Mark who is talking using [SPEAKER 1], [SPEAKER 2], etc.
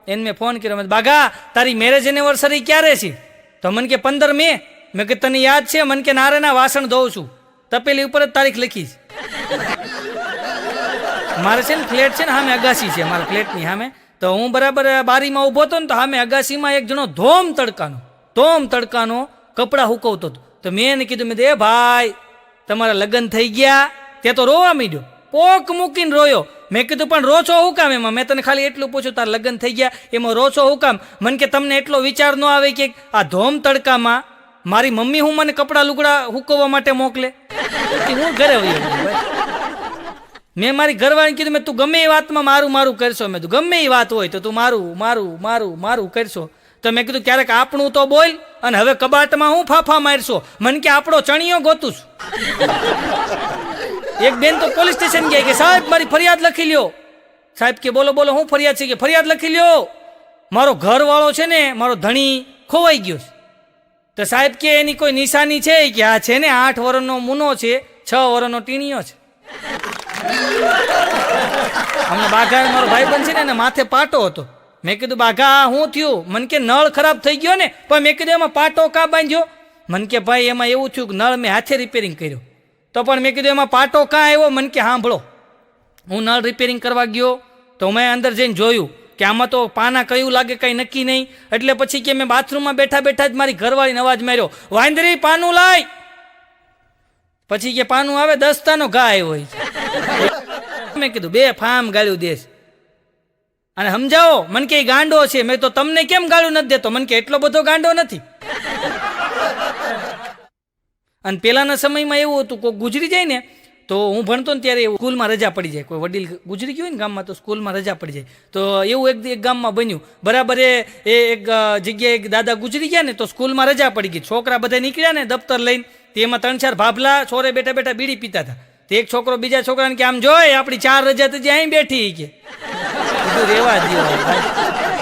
[SPEAKER 1] એને મેં ફોન કર્યો, મેં બાઘા તારી મેરેજ એનિવર્સરી ક્યારે છે? તો મને કે 15 મે. મેં કે તને યાદ છે? મને કે નારેના વાસણ ધોઉં છું, તપેલી ઉપર જ તારીખ લખી છે. મારે છે ને ફ્લેટ છે ને સામે અગાસી છે મારા ફ્લેટની સામે. તો હું બરાબર બારીમાં ઊભો હતો ને તો સામે અગાસીમાં એક જણો ધોમ તડકાનો કપડાં હુકવતો હતો. તો મેં એને કીધું, મેં એ ભાઈ તમારા લગ્ન થઈ ગયા? તે તો રોવા માંડ્યો, પોક મૂકીને રોયો. મેં કીધું પણ રો છો હું કામ એમાં? મેં તને ખાલી એટલું પૂછ્યું તારા લગ્ન થઈ ગયા એમાં રો છો હું કામ? મને કે તમને એટલો વિચાર ન આવે કે આ ધોમ તડકામાં મારી મમ્મી હું મને કપડાં લુગડા હુકવવા માટે મોકલે? હું ઘરે વયો ગયો. મેં મારી ઘરવાળીને કીધું, મેં તું ગમે એ વાતમાં મારું કરશો. મેં તું ગમે એ વાત હોય તો તું મારું કરશો. તો મેં કીધું ક્યારેક આપણું તો બોલ, અને હવે કબાટમાં હું ફાફા મારશો? મને કે આપણો ચણિયો ગોતું છું. એક બેન તો પોલીસ સ્ટેશન ગયા કે સાહેબ મારી ફરિયાદ લખી લ્યો. સાહેબ કે બોલો બોલો શું ફરિયાદ છે? કે ફરિયાદ લખી લ્યો, મારો ઘરવાળો છે ને મારો ધણી ખોવાઈ ગયો છે. તો સાહેબ કે એની કોઈ નિશાની છે? કે આ છે ને 8 વર્ષનો મુનો છે, 6 વર્ષનો ટીણીયો છે. હમણાં બાઘા મારો ભાઈબંધ છે ને એને માથે પાટો હતો. મેં કીધું બાઘા શું થયું? મને કે નળ ખરાબ થઈ ગયો ને. પણ મેં કીધું એમાં પાટો કા બાંધ્યો? મને કે ભાઈ એમાં એવું થયું કે નળ મેં હાથે રિપેરિંગ કર્યો. તો પણ મેં કીધું એમાં પાટો કાં આવ્યો? મને કે સાંભળો, હું નળ રિપેરિંગ કરવા ગયો તો મેં અંદર જઈને જોયું કે આમાં તો પાના કયું લાગે કંઈ નક્કી નહીં. એટલે પછી કે મેં બાથરૂમમાં બેઠા જ મારી ઘરવાળીને અવાજ માર્યો, વાંદરી પાનું લાય. પછી કે પાનું આવે, દસ્તાનો ઘા આવ્યો હોય. મેં કીધું બે ફામ ગાળ્યું દેશ અને સમજાવો. મને કે ગાંડો છે. મેં તો તમને કેમ ગાળું નથી દેતો? મને કે એટલો બધો ગાંડો નથી. અને પહેલાના સમયમાં એવું હતું, કોઈ ગુજરી જાય ને તો હું ભણતો ને ત્યારે એવું સ્કૂલમાં રજા પડી જાય. કોઈ વડીલ ગુજરી ગયું હોય ને ગામમાં તો સ્કૂલમાં રજા પડી જાય. તો એવું એક ગામમાં બન્યું બરાબર. એક જગ્યાએ એક દાદા ગુજરી ગયા ને તો સ્કૂલમાં રજા પડી ગઈ. છોકરા બધા નીકળ્યા ને દફતર લઈને, તેમાં 3-4 ભાભલા છોરે બેઠા બીડી પીતા હતા. તે એક છોકરો બીજા છોકરાને કે આમ જોઈ આપણી 4 રજા તો અહીં બેઠી કે રેવા દો.